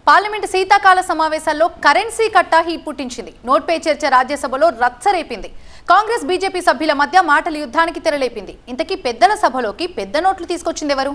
Parliament శీతాకాల సమావేశాల్లో currency కట్ట హీట్ పుట్టించింది. నోట్ పే చర్చ రాజ్యసభలో రచ్చరేపింది. కాంగ్రెస్ బీజేపీ సభ్యుల మధ్య మాటల యుద్ధానికి తెరలేపింది. ఇంతకీ పెద్దల సభలోకి పెద్ద నోట్లు తీసుకొచ్చింది ఎవరు?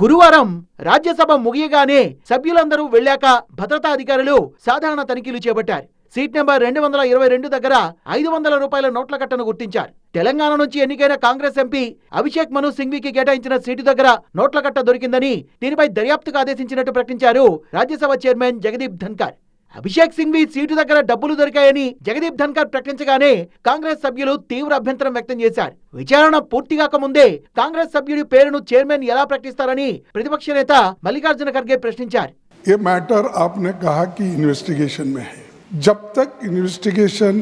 గురువారం రాజ్యసభ ముగియగానే సభ్యులందరూ వెళ్లాక భద్రతా అధికారులు సాధారణ తనిఖీలు చేపట్టారు. సీట్ నెంబర్ 222 దగ్గర 500 రూపాయల నోట్ల కట్టను గుర్తించారు. తెలంగాణ నుంచి ఎన్నికైన కాంగ్రెస్ ఎంపీ అభిషేక్ మను సింఘ్వీకి కేటాయించిన సీటు దగ్గర నోట్ల కట్ట దొరికిందని దీనిపై దర్యాప్తుకు ఆదేశించినట్టు ప్రకటించారు రాజ్యసభ చైర్మన్ జగదీప్ ధన్కర్. అభిషేక్ సింఘ్వీ సీటు దగ్గర డబ్బులు దొరికాయని జగదీప్ ధన్కర్ ప్రకటించగానే కాంగ్రెస్ సభ్యులు తీవ్ర అభ్యంతరం వ్యక్తం చేశారు. విచారణ పూర్తిగాక ముందే కాంగ్రెస్ సభ్యుడి పేరును చైర్మన్ ఎలా ప్రకటిస్తారని ప్రతిపక్ష నేత మల్లికార్జున ఖర్గే ప్రశ్నించారు. ये मैटर आपने कहा कि इन्वेस्टिगेशन में है. जब तक इन्वेस्टिगेशन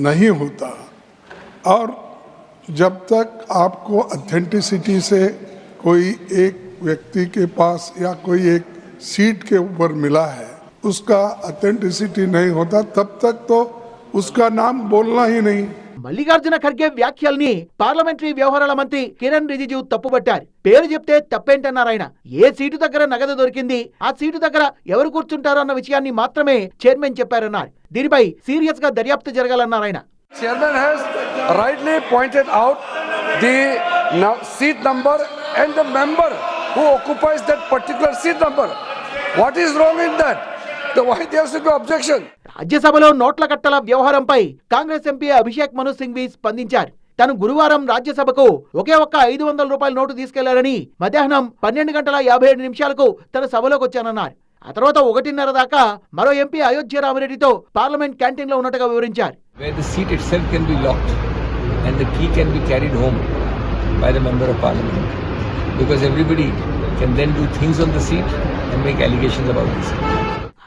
नहीं होता और जब तक आपको ऑथेंटिसिटी से कोई एक व्यक्ति के पास या कोई एक सीट के ऊपर मिला है, उसका ऑथेंटिसिटी नहीं होता, तब तक तो उसका नाम बोलना ही नहीं. మల్లికార్జున ఖర్గే వ్యాఖ్యల్ని పార్లమెంటరీ వ్యవహారాల మంత్రి కిరణ్ రిజిజు తప్పుపట్టారు. పేరు చెప్తే తప్పేంటన్నారు ఆయన. ఏ సీటు దగ్గర నగదు దొరికింది, ఆ సీటు దగ్గర ఎవరు కూర్చుంటారు అన్న విషయాన్ని మాత్రమే చైర్మన్ చెప్పారన్నారు. దీనిపై సీరియస్ గా దర్యాప్తు జరగాలన్నారు ఆయన. Chairman has rightly pointed out the seat number and the member who occupies that particular seat number. What is wrong in that? Why there should be objection? రాజ్యసభలో నోట్ల కట్టల వ్యవహారంపై కాంగ్రెస్ ఎంపీ అభిషేక్ మను సింఘ్వీ స్పందించారు. తను గురువారం రాజ్యసభకు ఒకే ఒక్క 500 రూపాయల నోటు తీసుకెళ్లారని, మధ్యాహ్నం 12:57 తన సభలోకి వచ్చానన్నారు. ఆ తర్వాత 1:30 దాకా మరో ఎంపీ అయోధ్య రామిరెడ్డితో పార్లమెంట్ క్యాంటీన్ లో ఉన్నట్టుగా వివరించారు. Where the seat itself can be locked and the key can be carried home by the member of parliament, because everybody can then do things on the seat and make allegations about the seat.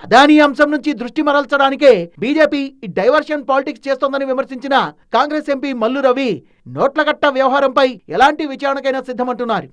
Adani అంశం నుంచి దృష్టి మరల్చడానికే BJP diversion politics చేస్తోందని విమర్శించిన Congress MP Mallu Ravi నోట్ల కట్ట వ్యవహారంపై ఎలాంటి విచారణకైనా సిద్ధమంటున్నారు.